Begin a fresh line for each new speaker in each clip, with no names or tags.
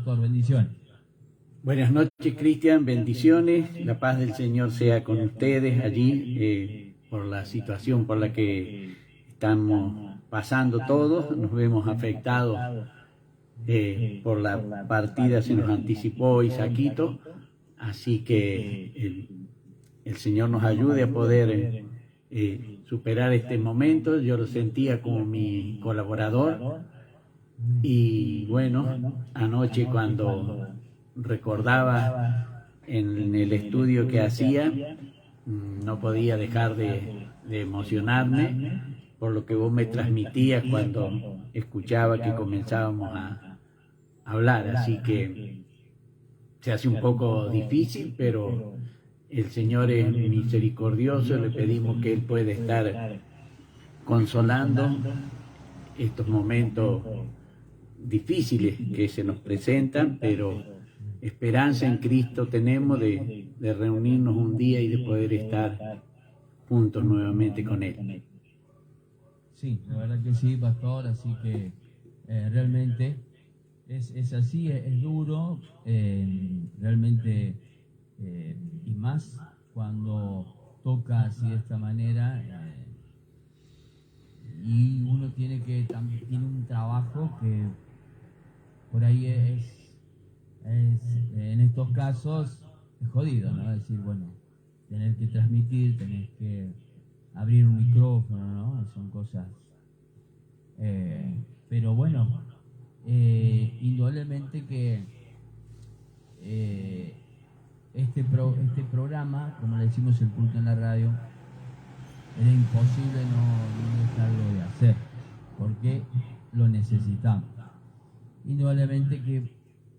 Pastor, bendiciones.
Buenas noches, Cristian, bendiciones, la paz del Señor sea con ustedes allí, por la situación por la que estamos pasando todos, nos vemos afectados por la partida, se nos anticipó Isaquito, así que el Señor nos ayude a poder superar este momento. Yo lo sentía como mi colaborador y bueno, anoche cuando recordaba en el estudio que hacía, no podía dejar de emocionarme por lo que vos me transmitías cuando escuchaba que comenzábamos a hablar, así que se hace un poco difícil, pero el Señor es misericordioso, le pedimos que Él pueda estar consolando estos momentos difíciles que se nos presentan, pero esperanza en Cristo tenemos de reunirnos un día y de poder estar juntos nuevamente con Él.
Sí, la verdad que sí, Pastor, así que realmente es así, es duro, realmente, y más cuando toca así de esta manera, y uno tiene un trabajo que por ahí en estos casos es jodido, ¿no? Es decir, bueno, tener que transmitir, tener que abrir un micrófono, ¿no? Son cosas. Pero bueno, indudablemente que este programa, como le decimos el culto en la radio, era imposible no dejarlo de hacer, porque lo necesitamos. Indudablemente que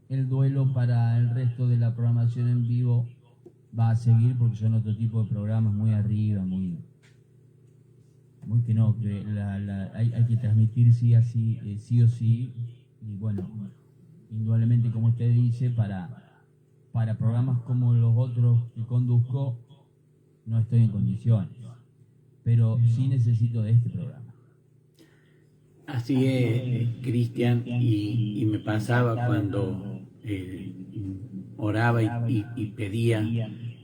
el duelo para el resto de la programación en vivo va a seguir, porque son otro tipo de programas muy arriba, muy que no, que hay que transmitir sí o sí, y bueno, indudablemente como usted dice, para programas como los otros que conduzco, no estoy en condiciones, pero sí necesito de este programa.
Así es, Cristian, y me pasaba cuando oraba y pedía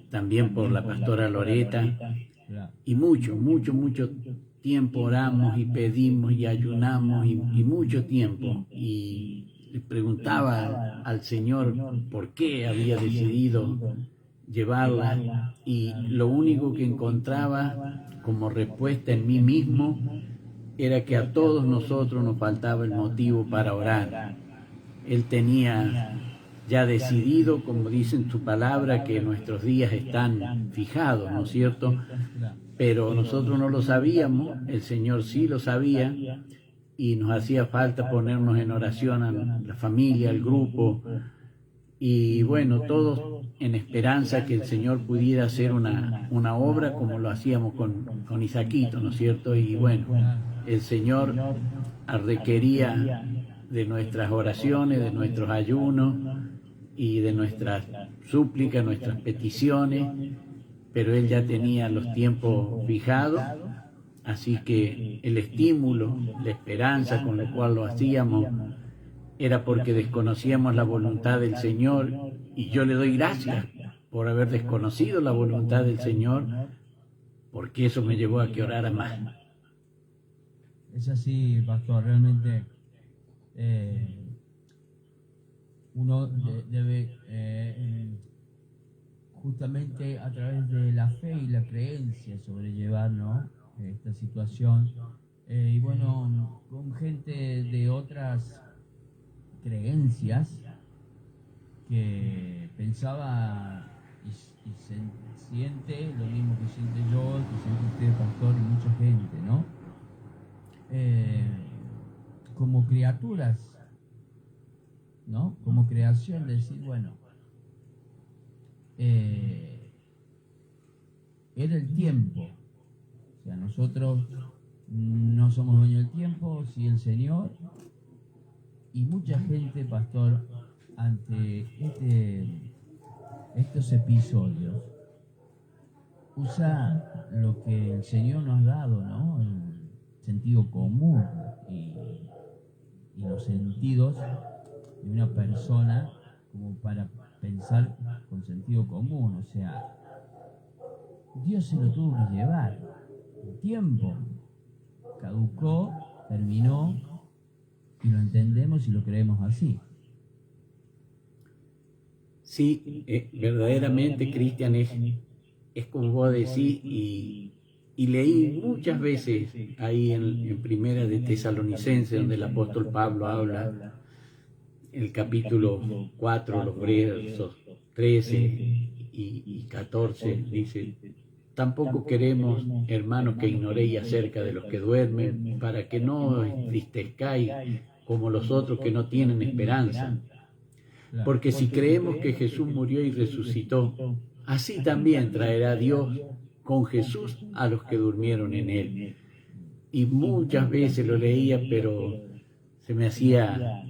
también por la pastora Loreta, y mucho tiempo oramos y pedimos y ayunamos y mucho tiempo, y le preguntaba al Señor por qué había decidido llevarla, y lo único que encontraba como respuesta en mí mismo era que a todos nosotros nos faltaba el motivo para orar. Él tenía ya decidido, como dice en su palabra, que nuestros días están fijados, ¿no es cierto? Pero nosotros no lo sabíamos, el Señor sí lo sabía, y nos hacía falta ponernos en oración a la familia, al grupo, y bueno, todos en esperanza que el Señor pudiera hacer una obra como lo hacíamos con Isaquito, ¿no es cierto? Y bueno, el Señor requería de nuestras oraciones, de nuestros ayunos y de nuestras súplicas, nuestras peticiones, pero Él ya tenía los tiempos fijados, así que el estímulo, la esperanza con la cual lo hacíamos, era porque desconocíamos la voluntad del Señor, y yo le doy gracias por haber desconocido la voluntad del Señor, porque eso me llevó a que orara más.
Es así, Pastor, realmente uno debe justamente a través de la fe y la creencia sobrellevar, ¿no?, esta situación, y bueno, con gente de otras creencias que pensaba y siente lo mismo que siente yo, que siente usted, Pastor, y mucha gente, ¿no? Como criaturas, ¿no? Como creación, decir, bueno, era el tiempo. O sea, nosotros no somos dueños del tiempo, sí el Señor. Y mucha gente, Pastor, ante estos episodios, usa lo que el Señor nos ha dado, ¿no? El sentido común y los sentidos de una persona como para pensar con sentido común. O sea, Dios se lo tuvo que llevar. El tiempo caducó, terminó, y lo entendemos y lo creemos así.
Sí, verdaderamente, Cristian, es como vos decís, y leí muchas veces ahí en Primera de Tesalonicenses, donde el apóstol Pablo habla, el capítulo 4, los versos 13 y 14, dice: tampoco queremos, hermanos, que ignoréis acerca de los que duermen, para que no os entristezcáis como los otros que no tienen esperanza. Porque si creemos que Jesús murió y resucitó, así también traerá Dios con Jesús a los que durmieron en él. Y muchas veces lo leía, pero se me hacía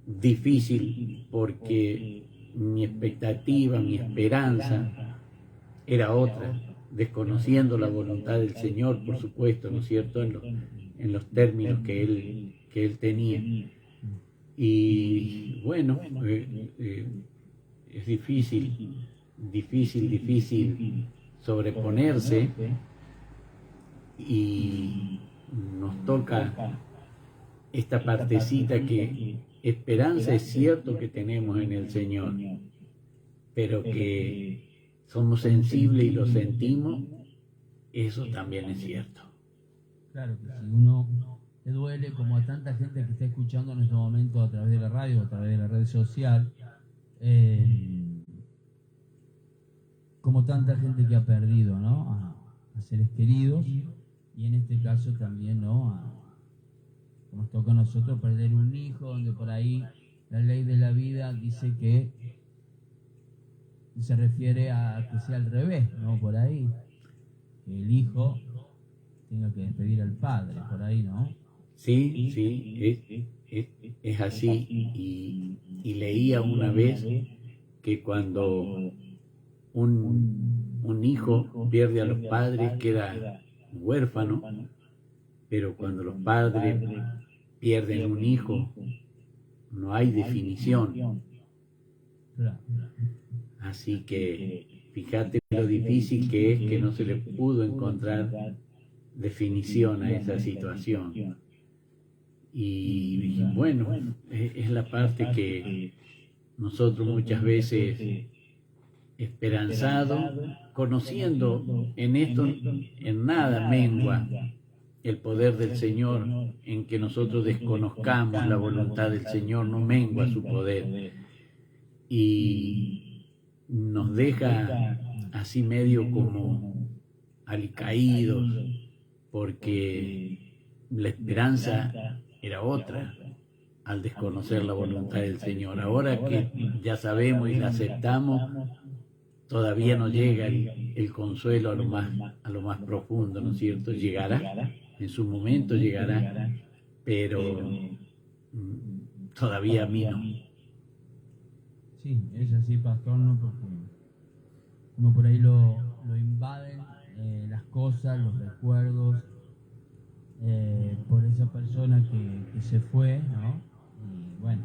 difícil porque mi expectativa, mi esperanza era otra, desconociendo la voluntad del Señor, por supuesto, ¿no es cierto?, en los términos que Él tenía. Y bueno, es difícil sobreponerse, y nos toca esta partecita que esperanza es cierto que tenemos en el Señor, pero que somos sensibles y lo sentimos, eso también es cierto.
Claro que si uno le duele, como a tanta gente que está escuchando en este momento a través de la radio, a través de la red social, como tanta gente que ha perdido, ¿no?, a seres queridos, y en este caso también, ¿no?, como nos toca a nosotros perder un hijo, donde por ahí la ley de la vida dice que se refiere a que sea al revés, ¿no?, por ahí, que el hijo tenga que despedir al padre, por ahí, ¿no?
Sí, es así. Y leía una vez que cuando un hijo pierde a los padres queda huérfano, pero cuando los padres pierden un hijo no hay definición. Así que fíjate lo difícil que es, que no se le pudo encontrar definición a esa situación. Y bueno, es la parte que nosotros muchas veces, esperanzado, conociendo en esto, en nada mengua el poder del Señor, en que nosotros desconozcamos la voluntad del Señor, no mengua su poder, y nos deja así medio como alicaídos, porque la esperanza era otra al desconocer la voluntad del Señor. Ahora que ya sabemos y la aceptamos, todavía no llega el consuelo a lo más profundo, ¿no es cierto? Llegará, en su momento llegará, pero todavía a mí no.
Sí, es así, pastor, ¿no? Porque uno por ahí lo invaden las cosas, los recuerdos, por esa persona que se fue, ¿no? Y bueno,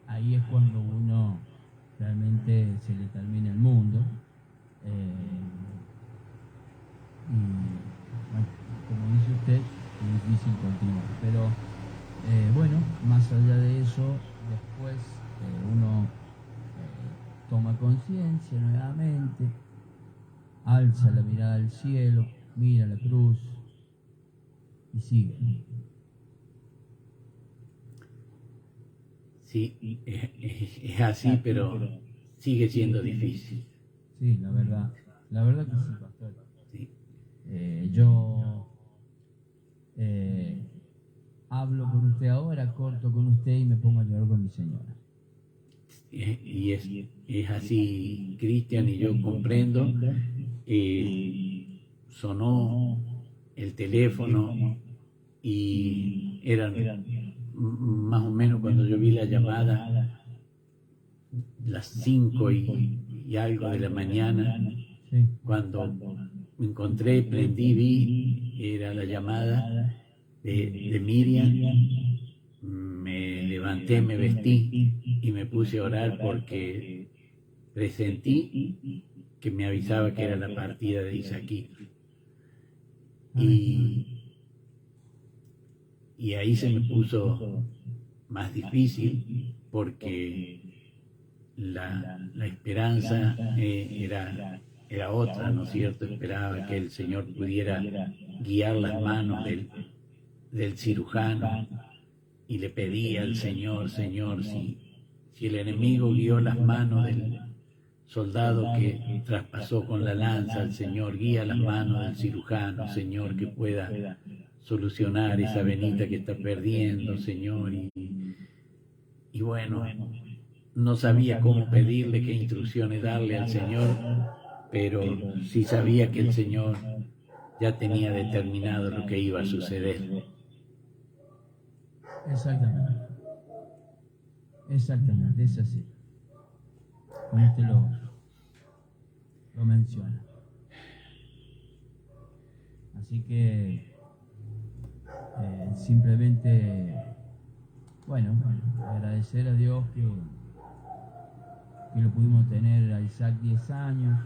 ahí es cuando uno realmente se le termina el mundo. Y bueno, como dice usted, es difícil continuar. Pero bueno, más allá de eso, después uno toma conciencia nuevamente, alza la mirada al cielo, mira la cruz y sigue.
Sí, es así, pero sigue siendo difícil.
Sí, la verdad que sí, pastor.
Sí.
Yo hablo con usted ahora, corto con usted y me pongo a llorar con mi señora.
Y es así, Cristian, y yo comprendo. Sonó el teléfono y eran más o menos, cuando yo vi la llamada, las 5 y algo de la mañana.
Sí.
Cuando me encontré, prendí, vi, era la llamada de Miriam. me levanté, me vestí y me puse a orar porque presentí que me avisaba que era la partida de Isaquí. Y ahí se me puso más difícil porque la esperanza era otra, ¿no es cierto? Esperaba que el Señor pudiera guiar las manos del cirujano y le pedía al Señor, Señor, si el enemigo guió las manos del soldado que traspasó con la lanza, el Señor guía las manos del cirujano, Señor, que pueda solucionar esa venita que está perdiendo, Señor. Y bueno, no sabía cómo pedirle, qué instrucciones darle al Señor, pero sí sabía que el Señor ya tenía determinado lo que iba a suceder.
Exactamente. Exactamente, es así. Como usted lo menciona. Así que simplemente, bueno, agradecer a Dios que lo pudimos tener a Isaac 10 años.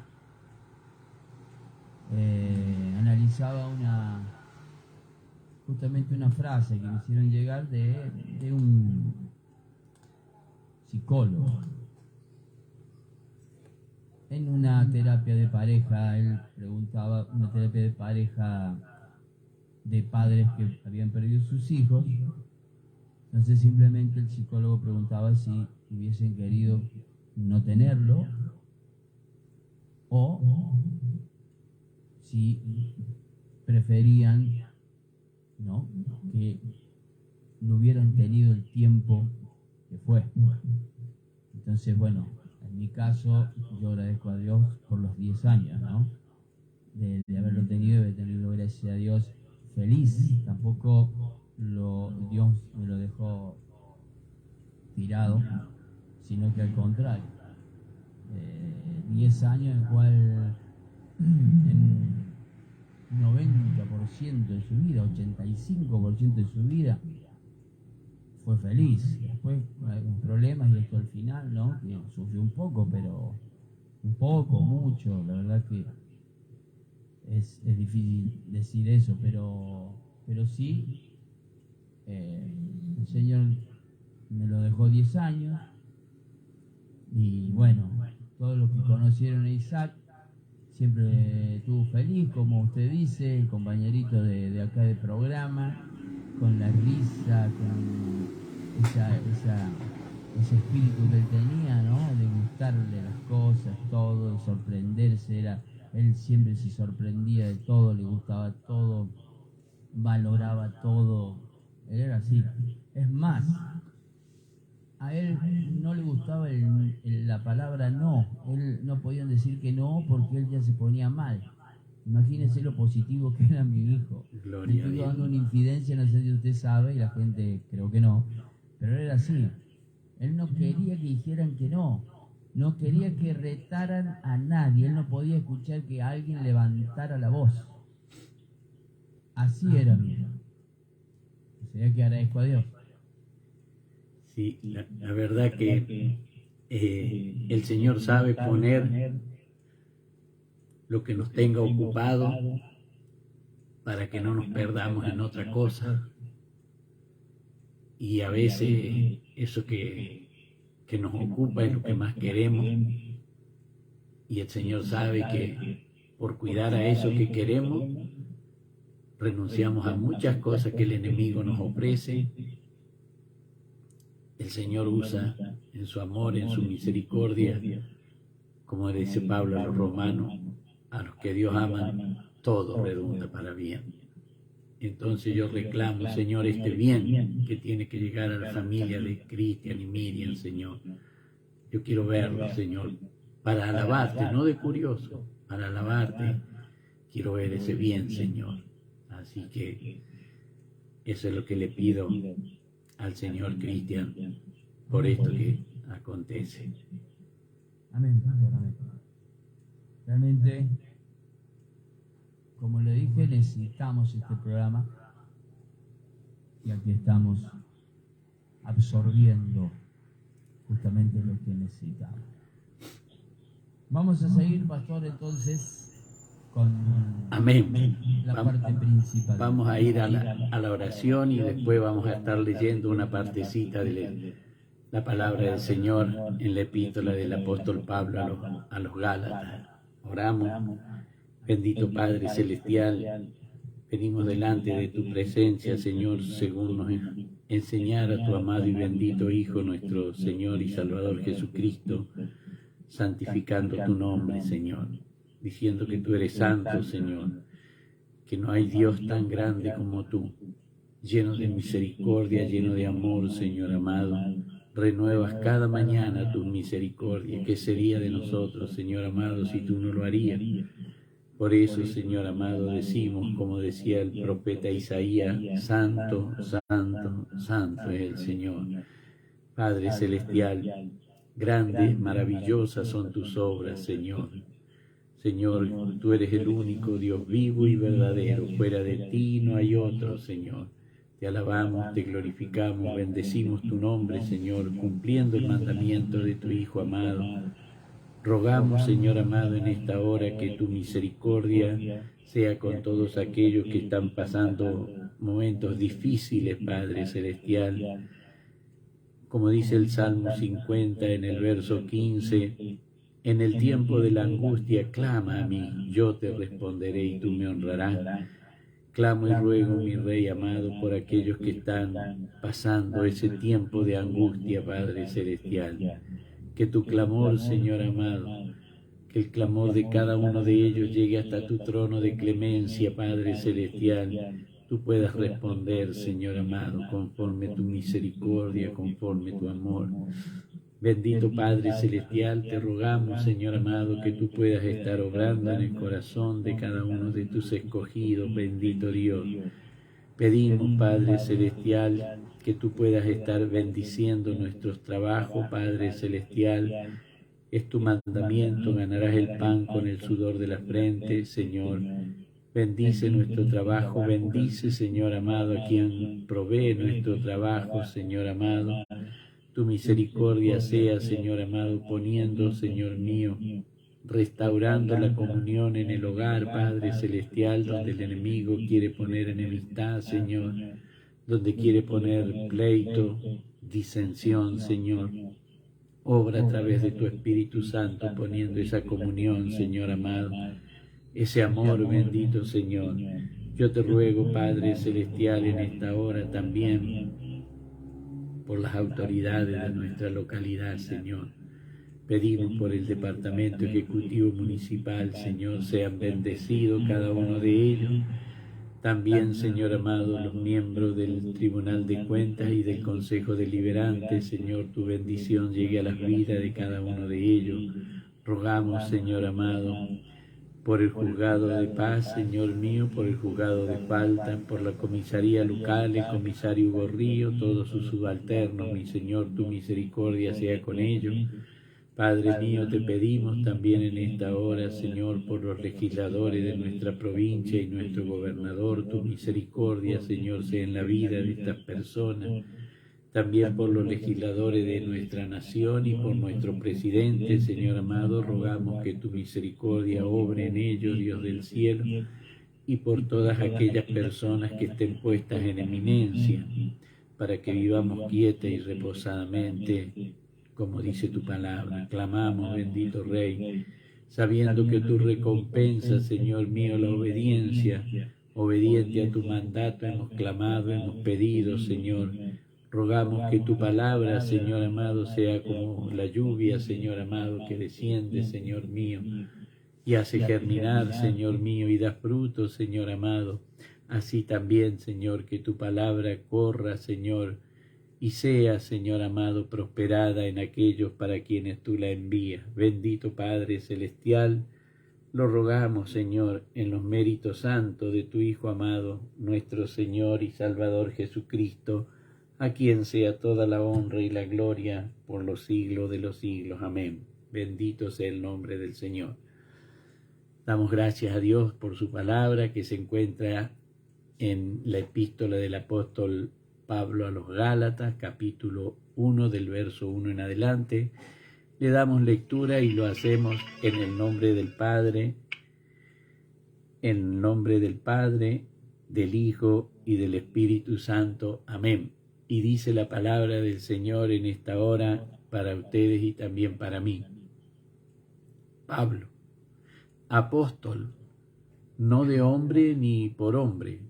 Analizaba justamente una frase que me hicieron llegar de un psicólogo. En una terapia de pareja, él preguntaba, una terapia de pareja de padres que habían perdido sus hijos. Entonces simplemente el psicólogo preguntaba si hubiesen querido no tenerlo o si preferían, ¿no?, que no hubieran tenido el tiempo que fue. Entonces, bueno, en mi caso, yo agradezco a Dios por los 10 años, ¿no?, de haberlo tenido, de tenerlo, gracias a Dios, feliz. Tampoco Dios me lo dejó tirado, sino que al contrario. 10 años en el cual en un 90% de su vida, 85% de su vida, fue feliz. Después con problemas y esto al final, ¿no?, que sufrió un poco, pero un poco, mucho, la verdad que es difícil decir eso, pero sí, el Señor me lo dejó 10 años y bueno, todos los que conocieron a Isaac siempre estuvo feliz, como usted dice, el compañerito de acá del programa, con la risa, con ese espíritu que él tenía, ¿no?, de gustarle las cosas, todo, de sorprenderse. Él siempre se sorprendía de todo, le gustaba todo, valoraba todo. Él era así. Es más, a él no le gustaba la palabra no. Él no podían decir que no porque él ya se ponía mal. Imagínense lo positivo que era mi hijo. Le estoy dando una infidencia, no sé si usted sabe, y la gente creo que no, pero era así. Él no quería que dijeran que no. No quería que retaran a nadie. Él no podía escuchar que alguien levantara la voz. Así era mi hijo. O sea que agradezco a Dios.
Sí, la verdad que el Señor sabe poner lo que nos tenga ocupado para que no nos perdamos en otra cosa. Y a veces eso que nos ocupa es lo que más queremos. Y el Señor sabe que por cuidar a eso que queremos, renunciamos a muchas cosas que el enemigo nos ofrece. El Señor usa en su amor, en su misericordia, como dice Pablo a los romanos, a los que Dios aman, todo redunda para bien. Entonces yo reclamo, Señor, este bien que tiene que llegar a la familia de Cristian y Miriam, Señor. Yo quiero verlo, Señor, para alabarte, no de curioso, para alabarte. Quiero ver ese bien, Señor. Así que eso es lo que le pido al Señor Cristian por esto que acontece.
Amén, Pastor, amén. Realmente, como le dije, necesitamos este programa y aquí estamos absorbiendo justamente lo que necesitamos. Vamos a seguir, pastor, entonces con
Amén.
la parte principal.
Vamos a ir a la oración y después vamos a estar leyendo una partecita de la palabra del Señor en la epístola del apóstol Pablo a los Gálatas. Oramos. Bendito Padre Celestial, venimos delante de tu presencia, Señor, según nos enseñara tu amado y bendito Hijo, nuestro Señor y Salvador Jesucristo, santificando tu nombre, Señor, diciendo que tú eres santo, Señor, que no hay Dios tan grande como tú, lleno de misericordia, lleno de amor, Señor amado. Renuevas cada mañana tu misericordia. ¿Qué sería de nosotros, Señor amado, si tú no lo harías? Por eso, Señor amado, decimos, como decía el profeta Isaías, santo, santo, santo es el Señor. Padre celestial, grandes, maravillosas son tus obras, Señor. Señor, tú eres el único Dios vivo y verdadero. Fuera de ti no hay otro, Señor. Te alabamos, te glorificamos, bendecimos tu nombre, Señor, cumpliendo el mandamiento de tu Hijo amado. Rogamos, Señor amado, en esta hora que tu misericordia sea con todos aquellos que están pasando momentos difíciles, Padre Celestial. Como dice el Salmo 50 en el verso 15, en el tiempo de la angustia clama a mí, yo te responderé y tú me honrarás. Clamo y ruego, mi Rey amado, por aquellos que están pasando ese tiempo de angustia, Padre Celestial. Que tu clamor, Señor amado, que el clamor de cada uno de ellos llegue hasta tu trono de clemencia, Padre Celestial. Tú puedas responder, Señor amado, conforme tu misericordia, conforme tu amor. Bendito Padre Celestial, te rogamos, Señor amado, que tú puedas estar obrando en el corazón de cada uno de tus escogidos, bendito Dios. Pedimos, Padre Celestial, que tú puedas estar bendiciendo nuestros trabajos, Padre Celestial. Es tu mandamiento, ganarás el pan con el sudor de la frente, Señor. Bendice nuestro trabajo, bendice, Señor amado, a quien provee nuestro trabajo, Señor amado. Tu misericordia sea, Señor amado, poniendo, Señor mío, restaurando la comunión en el hogar, Padre Celestial, donde el enemigo quiere poner enemistad, Señor, donde quiere poner pleito, disensión, Señor. Obra a través de tu Espíritu Santo, poniendo esa comunión, Señor amado, ese amor bendito, Señor. Yo te ruego, Padre Celestial, en esta hora también, por las autoridades de nuestra localidad, Señor. Pedimos por el Departamento Ejecutivo Municipal, Señor, sean bendecidos cada uno de ellos. También, Señor amado, los miembros del Tribunal de Cuentas y del Consejo Deliberante, Señor, tu bendición llegue a las vidas de cada uno de ellos. Rogamos, Señor amado, por el Juzgado de Paz, Señor mío, por el Juzgado de Falta, por la Comisaría Local, el Comisario Hugo Río, todos sus subalternos, mi Señor, tu misericordia sea con ellos. Padre mío, te pedimos también en esta hora, Señor, por los legisladores de nuestra provincia y nuestro gobernador, tu misericordia, Señor, sea en la vida de estas personas. También por los legisladores de nuestra nación y por nuestro presidente, Señor amado, rogamos que tu misericordia obre en ellos, Dios del cielo, y por todas aquellas personas que estén puestas en eminencia, para que vivamos quieta y reposadamente, como dice tu palabra. Clamamos, bendito Rey, sabiendo que tu recompensa, Señor mío, la obediencia, obediente a tu mandato, hemos clamado, hemos pedido, Señor. Rogamos que tu palabra, Señor amado, sea como la lluvia, Señor amado, que desciende, Señor mío, y hace germinar, Señor mío, y da fruto, Señor amado. Así también, Señor, que tu palabra corra, Señor, y sea, Señor amado, prosperada en aquellos para quienes tú la envías. Bendito Padre Celestial, lo rogamos, Señor, en los méritos santos de tu Hijo amado, nuestro Señor y Salvador Jesucristo, a quien sea toda la honra y la gloria por los siglos de los siglos. Amén. Bendito sea el nombre del Señor. Damos gracias a Dios por su palabra que se encuentra en la epístola del apóstol Pablo a los Gálatas, capítulo 1, del verso 1 en adelante. Le damos lectura y lo hacemos en el nombre del Padre, del Hijo y del Espíritu Santo. Amén. Y dice la palabra del Señor en esta hora para ustedes y también para mí. Pablo, apóstol, no de hombre ni por hombre,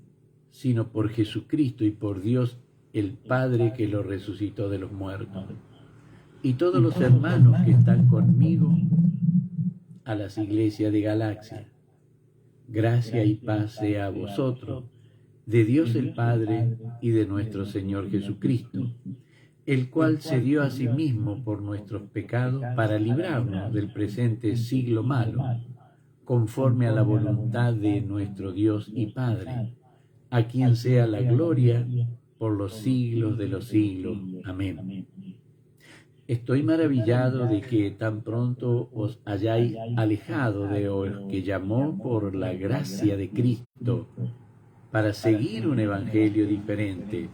sino por Jesucristo y por Dios el Padre que lo resucitó de los muertos. Y todos los hermanos que están conmigo a las iglesias de Galacia. Gracia y paz sea a vosotros, de Dios el Padre y de nuestro Señor Jesucristo, el cual se dio a sí mismo por nuestros pecados para librarnos del presente siglo malo, conforme a la voluntad de nuestro Dios y Padre, a quien sea la gloria por los siglos de los siglos. Amén. Estoy maravillado de que tan pronto os hayáis alejado de los que llamó por la gracia de Cristo para seguir un evangelio diferente.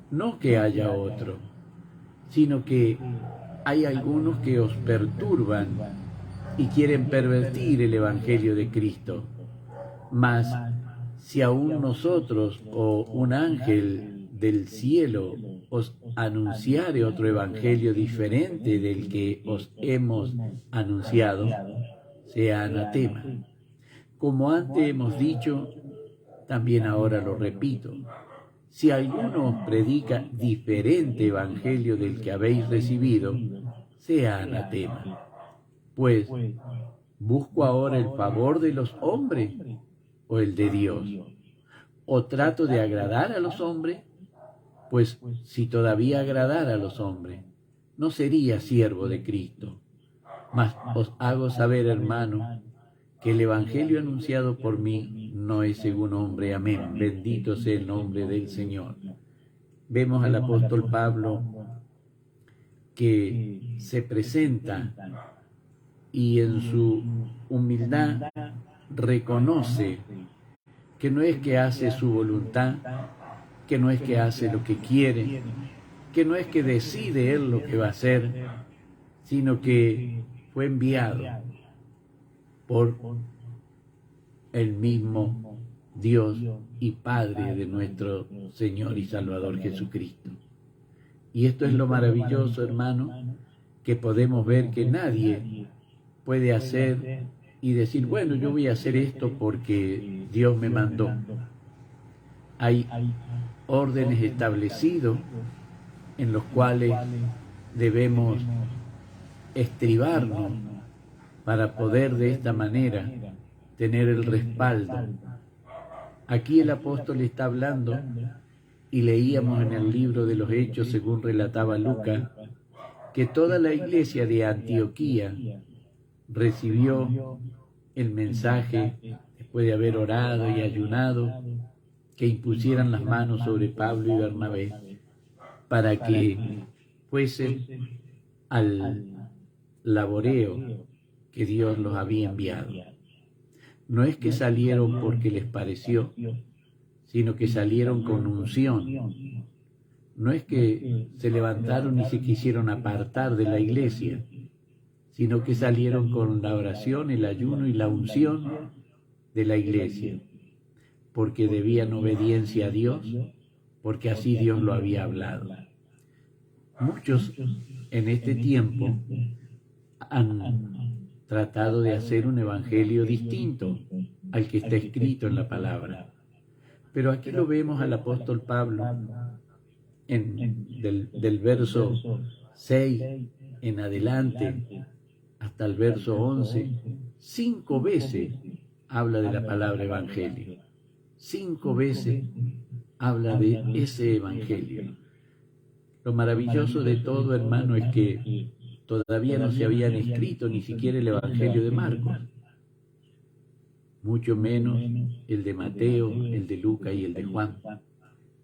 No que haya otro, sino que hay algunos que os perturban y quieren pervertir el evangelio de Cristo. Mas si aún nosotros o un ángel del cielo os anunciare otro evangelio diferente del que os hemos anunciado, sea anatema. Como antes hemos dicho, también ahora lo repito. Si alguno os predica diferente evangelio del que habéis recibido, sea anatema. Pues, ¿busco ahora el favor de los hombres o el de Dios? ¿O trato de agradar a los hombres? Pues si todavía agradara a los hombres, no sería siervo de Cristo. Mas os hago saber, hermano, que el evangelio anunciado por mí no es según hombre. Amén. Bendito sea el nombre del Señor. Vemos al apóstol Pablo que se presenta y en su humildad reconoce que no es que hace su voluntad, que no es que hace lo que quiere, que no es que decide él lo que va a hacer, sino que fue enviado por el mismo Dios y Padre de nuestro Señor y Salvador Jesucristo. Y esto es lo maravilloso, hermano, que podemos ver que nadie puede hacer y decir, bueno, yo voy a hacer esto porque Dios me mandó. Hay órdenes establecidos en los cuales debemos estribarnos para poder de esta manera tener el respaldo. Aquí el apóstol está hablando y leíamos en el libro de los Hechos, según relataba Lucas, que toda la iglesia de Antioquía recibió el mensaje después de haber orado y ayunado, que impusieran las manos sobre Pablo y Bernabé para que fuesen al laboreo que Dios los había enviado. No es que salieron porque les pareció, sino que salieron con unción. No es que se levantaron y se quisieron apartar de la iglesia, sino que salieron con la oración, el ayuno y la unción de la iglesia, porque debían obediencia a Dios, porque así Dios lo había hablado. Muchos en este tiempo han tratado de hacer un evangelio distinto al que está escrito en la palabra. Pero aquí lo vemos al apóstol Pablo del verso 6 en adelante hasta el verso 11, 5 veces habla de la palabra evangelio. 5 veces habla de ese evangelio. Lo maravilloso de todo, hermano, es que todavía no se habían escrito ni siquiera el evangelio de Marcos, mucho menos el de Mateo, el de Lucas y el de Juan.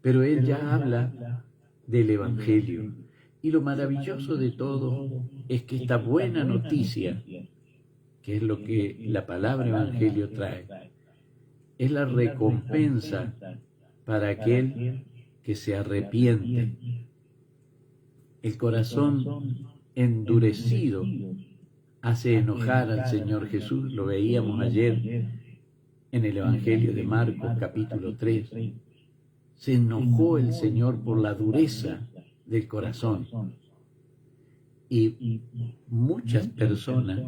Pero él ya habla del evangelio. Y lo maravilloso de todo es que esta buena noticia, que es lo que la palabra evangelio trae, es la recompensa para aquel que se arrepiente. El corazón endurecido hace enojar al Señor Jesús. Lo veíamos ayer en el Evangelio de Marcos, capítulo 3. Se enojó el Señor por la dureza del corazón. Y muchas personas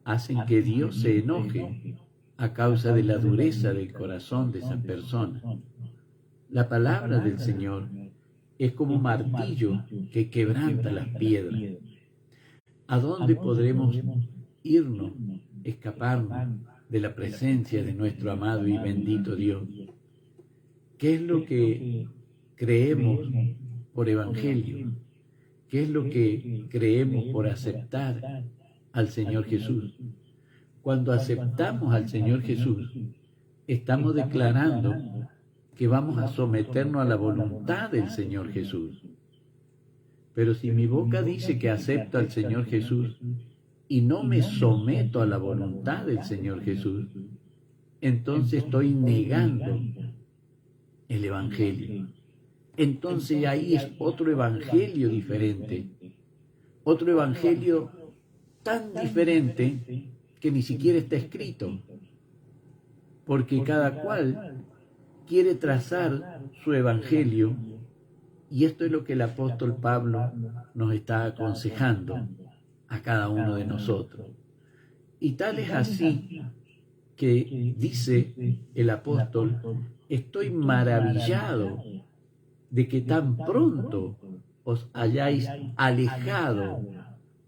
hacen que Dios se enoje a causa de la dureza del corazón de esas personas. La palabra del Señor es como un martillo que quebranta las piedras. ¿A dónde podremos irnos, escaparnos de la presencia de nuestro amado y bendito Dios? ¿Qué es lo que creemos por evangelio? ¿Qué es lo que creemos por aceptar al Señor Jesús? Cuando aceptamos al Señor Jesús, estamos declarando que vamos a someternos a la voluntad del Señor Jesús. Pero si mi boca dice que acepto al Señor Jesús y no me someto a la voluntad del Señor Jesús, entonces estoy negando el Evangelio. Entonces ahí es otro Evangelio diferente. Otro Evangelio tan diferente que ni siquiera está escrito. Porque cada cual quiere trazar su Evangelio, y esto es lo que el apóstol Pablo nos está aconsejando a cada uno de nosotros. Y tal es así que dice el apóstol: estoy maravillado de que tan pronto os hayáis alejado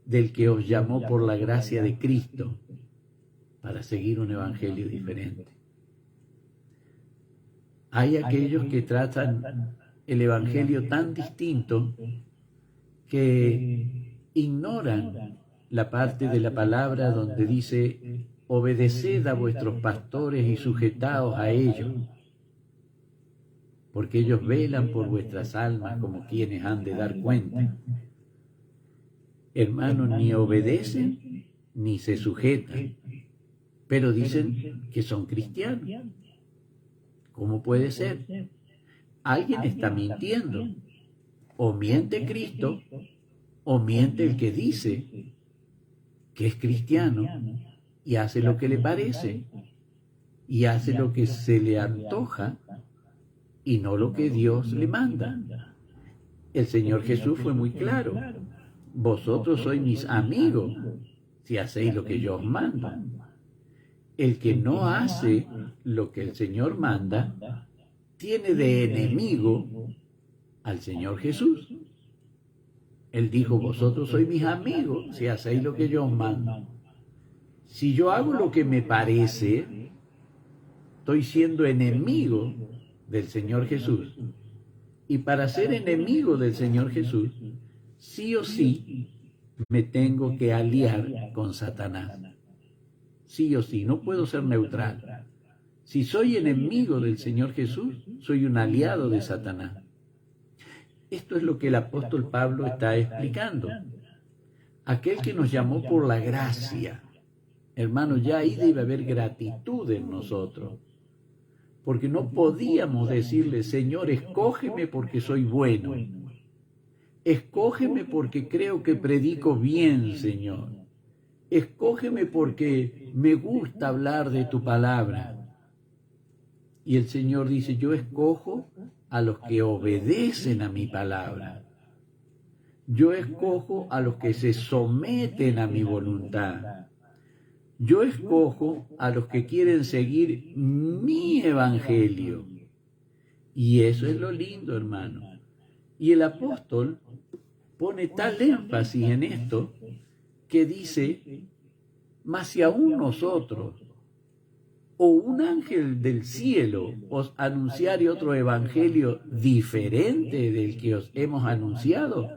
del que os llamó por la gracia de Cristo para seguir un evangelio diferente. Hay aquellos que tratan el evangelio tan distinto que ignoran la parte de la palabra donde dice: obedeced a vuestros pastores y sujetaos a ellos, porque ellos velan por vuestras almas como quienes han de dar cuenta. Hermanos, ni obedecen ni se sujetan, pero dicen que son cristianos. ¿Cómo puede ser? Alguien está mintiendo. O miente Cristo, o miente el que dice que es cristiano y hace lo que le parece, y hace lo que se le antoja, y no lo que Dios le manda. El Señor Jesús fue muy claro: vosotros sois mis amigos si hacéis lo que yo os mando. El que no hace lo que el Señor manda tiene de enemigo al Señor Jesús. Él dijo: vosotros sois mis amigos si hacéis lo que yo os mando. Si yo hago lo que me parece, estoy siendo enemigo del Señor Jesús. Y para ser enemigo del Señor Jesús, sí o sí me tengo que aliar con Satanás. Sí o sí, no puedo ser neutral. Si soy enemigo del Señor Jesús, soy un aliado de Satanás. Esto es lo que el apóstol Pablo está explicando. Aquel que nos llamó por la gracia. Hermanos, ya ahí debe haber gratitud en nosotros. Porque no podíamos decirle: Señor, escógeme porque soy bueno. Escógeme porque creo que predico bien, Señor. Escógeme porque me gusta hablar de tu palabra. Y el Señor dice: yo escojo a los que obedecen a mi palabra. Yo escojo a los que se someten a mi voluntad. Yo escojo a los que quieren seguir mi evangelio. Y eso es lo lindo, hermano. Y el apóstol pone tal énfasis en esto que dice: mas si aún nosotros o un ángel del cielo os anunciare otro evangelio diferente del que os hemos anunciado,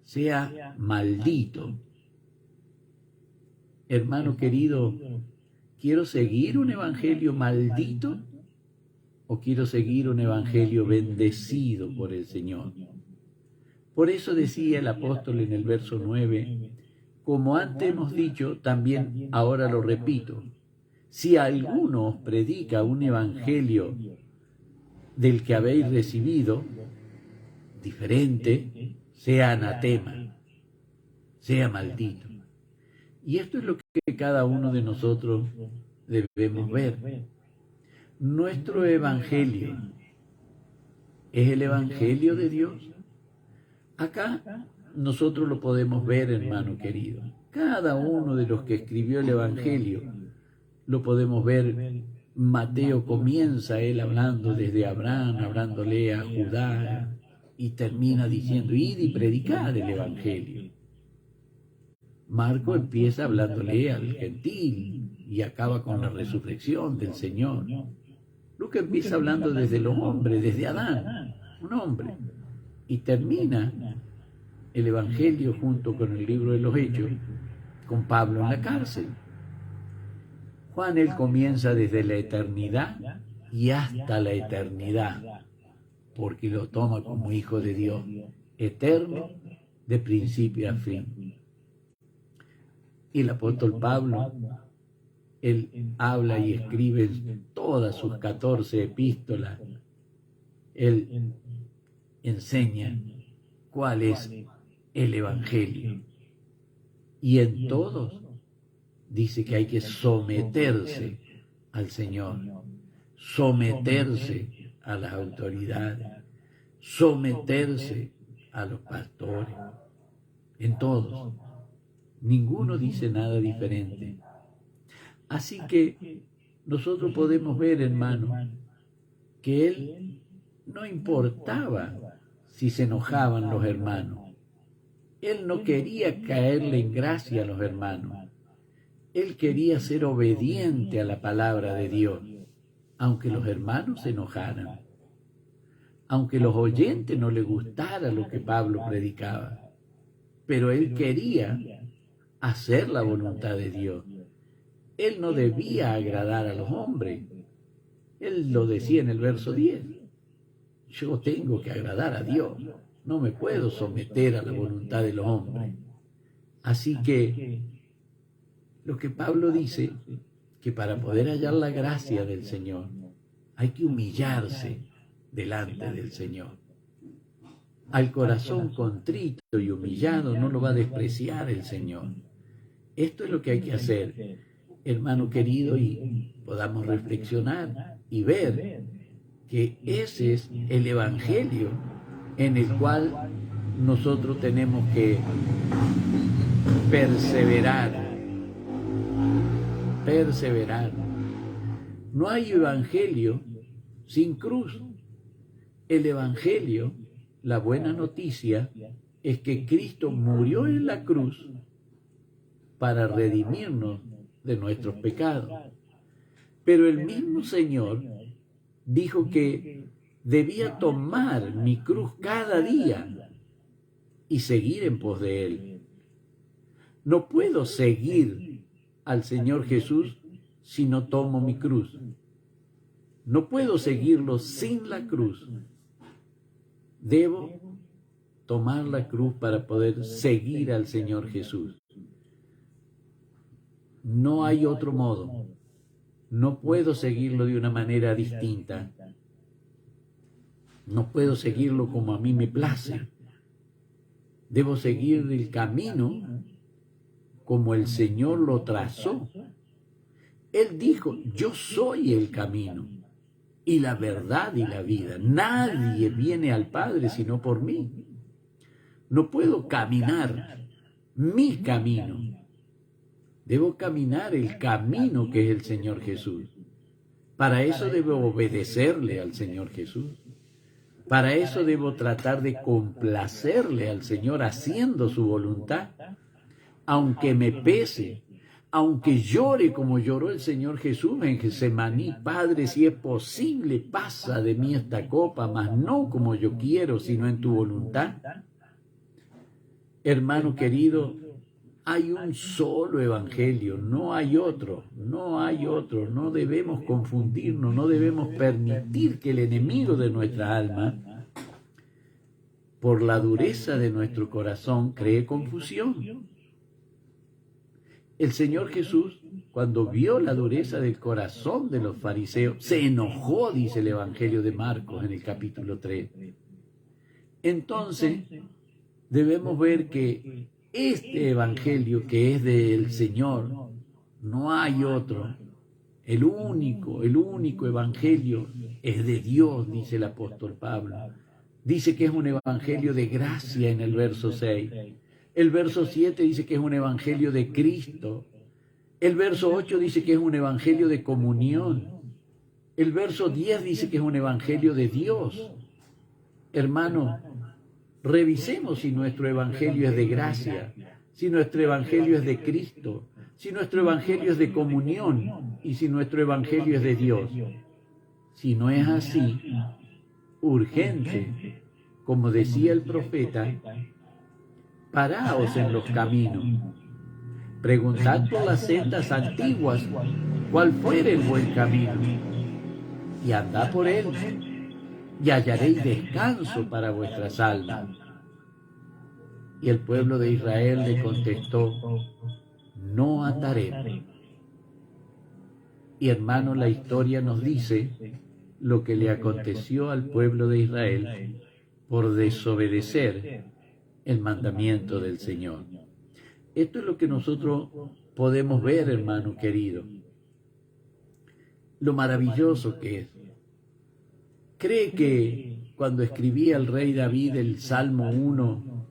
sea maldito. Hermano querido, ¿quiero seguir un evangelio maldito o quiero seguir un evangelio bendecido por el Señor? Por eso decía el apóstol en el verso 9: como antes hemos dicho, también ahora lo repito, si alguno os predica un evangelio del que habéis recibido, diferente, sea anatema, sea maldito. Y esto es lo que cada uno de nosotros debemos ver. Nuestro evangelio es el evangelio de Dios. Acá nosotros lo podemos ver, hermano querido. Cada uno de los que escribió el evangelio lo podemos ver. Mateo comienza él hablando desde Abraham, hablándole a Judá, y termina diciendo, id y predicad el evangelio. Marco empieza hablándole al gentil y acaba con la resurrección del Señor. Lucas empieza hablando desde los hombres, desde Adán, un hombre, y termina el evangelio junto con el libro de los Hechos, con Pablo en la cárcel. Juan, él comienza desde la eternidad y hasta la eternidad, porque lo toma como hijo de Dios, eterno, de principio a fin. Y el apóstol Pablo, él habla y escribe todas sus 14 epístolas. Él enseña cuál es el evangelio. Y en todos dice que hay que someterse al Señor, someterse a las autoridades, someterse a los pastores, en todos. Ninguno dice nada diferente. Así que nosotros podemos ver, hermano, que él no importaba si se enojaban los hermanos. Él no quería caerle en gracia a los hermanos. Él quería ser obediente a la palabra de Dios, aunque los hermanos se enojaran, aunque los oyentes no les gustara lo que Pablo predicaba. Pero él quería hacer la voluntad de Dios. Él no debía agradar a los hombres. Él lo decía en el verso 10. Yo tengo que agradar a Dios. No me puedo someter a la voluntad de los hombres. Así que lo que Pablo dice, que para poder hallar la gracia del Señor, hay que humillarse delante del Señor. Al corazón contrito y humillado no lo va a despreciar el Señor. Esto es lo que hay que hacer, hermano querido, y podamos reflexionar y ver que ese es el evangelio en el cual nosotros tenemos que perseverar. No hay evangelio sin cruz. El evangelio, la buena noticia, es que Cristo murió en la cruz para redimirnos de nuestros pecados. Pero el mismo Señor dijo que debía tomar mi cruz cada día y seguir en pos de Él. No puedo seguir al Señor Jesús si no tomo mi cruz. No puedo seguirlo sin la cruz. Debo tomar la cruz para poder seguir al Señor Jesús. No hay otro modo. No puedo seguirlo de una manera distinta. No puedo seguirlo como a mí me place. Debo seguir el camino como el Señor lo trazó. Él dijo, yo soy el camino y la verdad y la vida. Nadie viene al Padre sino por mí. No puedo caminar mi camino. Debo caminar el camino que es el Señor Jesús. Para eso debo obedecerle al Señor Jesús. Para eso debo tratar de complacerle al Señor haciendo su voluntad. Aunque me pese, aunque llore como lloró el Señor Jesús en Getsemaní, Padre, si es posible, pasa de mí esta copa, mas no como yo quiero, sino en tu voluntad. Hermano querido, hay un solo evangelio, no hay otro, no debemos confundirnos, no debemos permitir que el enemigo de nuestra alma, por la dureza de nuestro corazón, cree confusión. El Señor Jesús, cuando vio la dureza del corazón de los fariseos, se enojó, dice el Evangelio de Marcos en el capítulo 3. Entonces, debemos ver que este evangelio que es del Señor, no hay otro. El único evangelio es de Dios, dice el apóstol Pablo. Dice que es un evangelio de gracia en el verso 6. El verso 7 dice que es un evangelio de Cristo. El verso 8 dice que es un evangelio de comunión. El verso 10 dice que es un evangelio de Dios. Hermano, revisemos si nuestro evangelio es de gracia, si nuestro evangelio es de Cristo, si nuestro evangelio es de comunión y si nuestro evangelio es de Dios. Si no es así, urgente, como decía el profeta, paraos en los caminos, preguntad por las sendas antiguas cuál fuera el buen camino, y andad por él, y hallaréis descanso para vuestras almas. Y el pueblo de Israel le contestó, no andaremos. Y hermano, la historia nos dice lo que le aconteció al pueblo de Israel por desobedecer el mandamiento del Señor. Esto es lo que nosotros podemos ver, hermano querido. Lo maravilloso que es. ¿Cree que cuando escribía el rey David el Salmo 1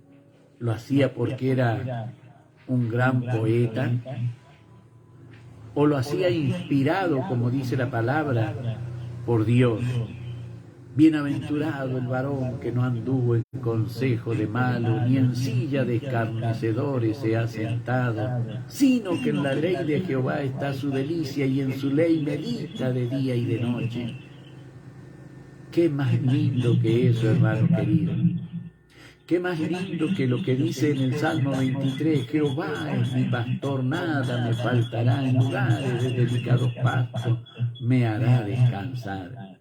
lo hacía porque era un gran poeta? ¿O lo hacía inspirado, como dice la palabra, por Dios? Bienaventurado el varón que no anduvo en consejo de malos, ni en silla de escarnecedores se ha sentado, sino que en la ley de Jehová está su delicia, y en su ley medita de día y de noche. Qué más lindo que eso, hermano querido. Qué más lindo que lo que dice en el Salmo 23, Jehová es mi pastor, nada me faltará, en lugares de delicados pastos me hará descansar.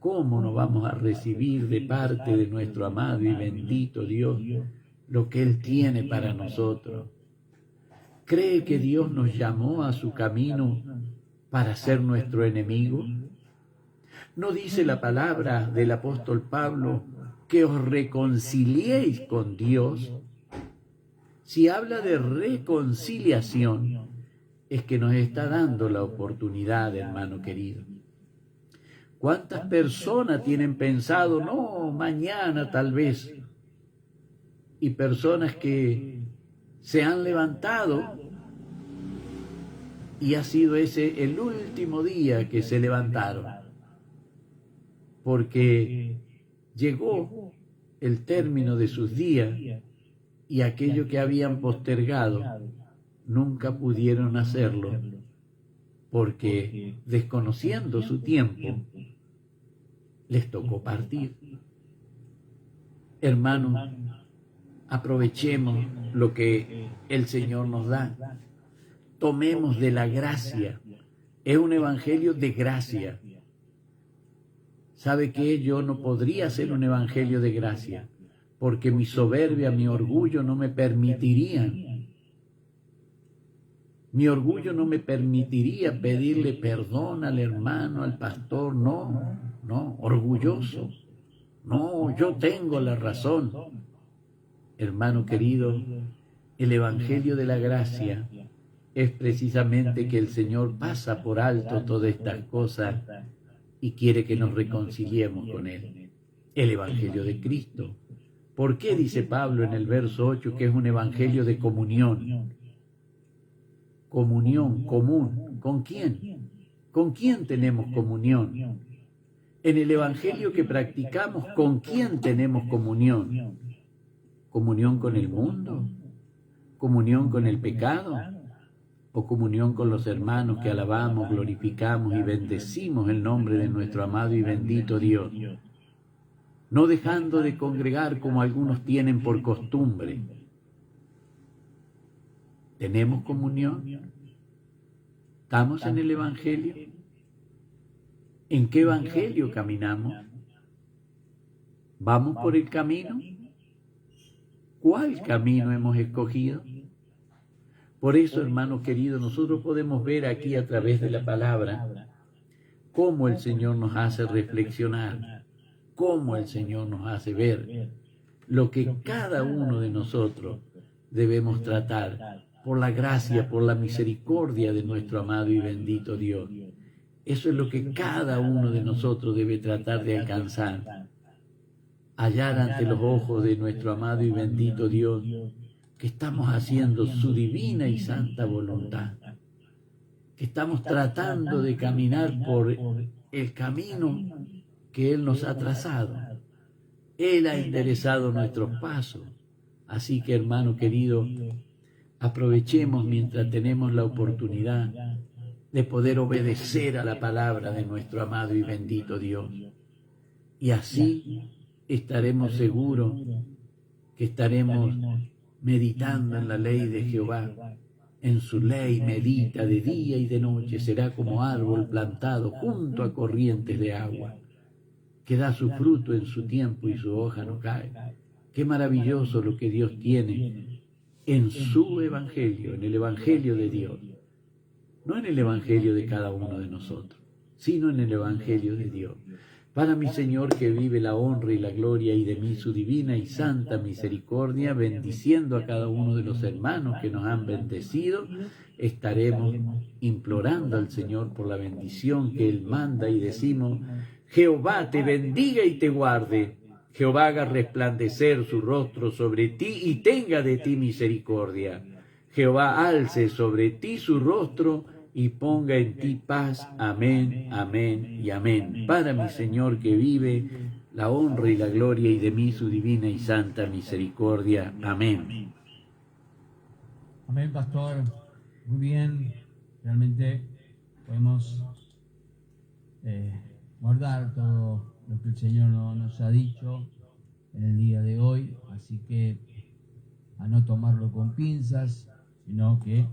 ¿Cómo no vamos a recibir de parte de nuestro amado y bendito Dios lo que Él tiene para nosotros? ¿Cree que Dios nos llamó a su camino para ser nuestro enemigo? ¿No dice la palabra del apóstol Pablo que os reconciliéis con Dios? Si habla de reconciliación, es que nos está dando la oportunidad, hermano querido. ¿Cuántas personas tienen pensado, no, mañana tal vez? Y personas que se han levantado y ha sido ese el último día que se levantaron, porque llegó el término de sus días y aquello que habían postergado nunca pudieron hacerlo, porque desconociendo su tiempo, les tocó partir. Hermano, aprovechemos lo que el Señor nos da. Tomemos de la gracia. Es un evangelio de gracia. ¿Sabe qué? Yo no podría hacer un evangelio de gracia, porque mi soberbia, mi orgullo no me permitirían. Mi orgullo no me permitiría pedirle perdón al hermano, al pastor. No, orgulloso. No, yo tengo la razón. Hermano querido, el evangelio de la gracia es precisamente que el Señor pasa por alto todas estas cosas y quiere que nos reconciliemos con Él. El evangelio de Cristo. ¿Por qué dice Pablo en el verso 8 que es un evangelio de comunión? Comunión, común. ¿Con quién? ¿Con quién tenemos comunión? En el evangelio que practicamos, ¿con quién tenemos comunión? ¿Comunión con el mundo? ¿Comunión con el pecado? ¿O comunión con los hermanos que alabamos, glorificamos y bendecimos el nombre de nuestro amado y bendito Dios? No dejando de congregar como algunos tienen por costumbre. ¿Tenemos comunión? ¿Estamos en el evangelio? ¿En qué evangelio caminamos? ¿Vamos por el camino? ¿Cuál camino hemos escogido? Por eso, hermano querido, nosotros podemos ver aquí a través de la palabra cómo el Señor nos hace reflexionar, cómo el Señor nos hace ver lo que cada uno de nosotros debemos tratar por la gracia, por la misericordia de nuestro amado y bendito Dios. Eso es lo que cada uno de nosotros debe tratar de alcanzar. Hallar ante los ojos de nuestro amado y bendito Dios que estamos haciendo su divina y santa voluntad, que estamos tratando de caminar por el camino que Él nos ha trazado. Él ha enderezado nuestros pasos. Así que, hermano querido, aprovechemos mientras tenemos la oportunidad de poder obedecer a la palabra de nuestro amado y bendito Dios. Y así estaremos seguros que estaremos meditando en la ley de Jehová. En su ley medita de día y de noche. Será como árbol plantado junto a corrientes de agua, que da su fruto en su tiempo y su hoja no cae. Qué maravilloso lo que Dios tiene en su evangelio, en el evangelio de Dios. No en el evangelio de cada uno de nosotros, sino en el evangelio de Dios. Para mi Señor que vive la honra y la gloria, y de mí su divina y santa misericordia, bendiciendo a cada uno de los hermanos que nos han bendecido, estaremos implorando al Señor por la bendición que Él manda y decimos: Jehová te bendiga y te guarde. Jehová haga resplandecer su rostro sobre ti y tenga de ti misericordia. Jehová alce sobre ti su rostro y ponga en ti paz. Amén, amén y amén. Para mi Señor que vive la honra y la gloria, y de mí su divina y santa misericordia. Amén.
Amén, pastor. Muy bien. Realmente podemos guardar todo lo que el Señor nos ha dicho en el día de hoy. Así que a no tomarlo con pinzas, sino que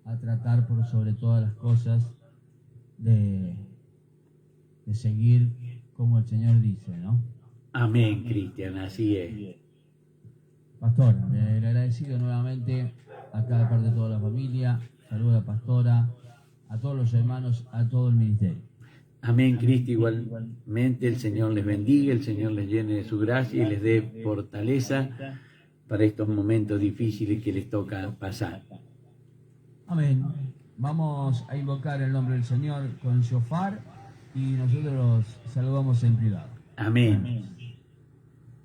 a tratar por sobre todas las cosas de seguir como el Señor dice, ¿no?
Amén, Cristian, así es.
Pastor, le agradecido nuevamente acá de parte de toda la familia. Saludo a la pastora, a todos los hermanos, a todo el ministerio.
Amén, Cristo. Igualmente el Señor les bendiga, el Señor les llene de su gracia y les dé fortaleza para estos momentos difíciles que les toca pasar.
Amén. Vamos a invocar el nombre del Señor con shofar y nosotros los saludamos en privado.
Amén.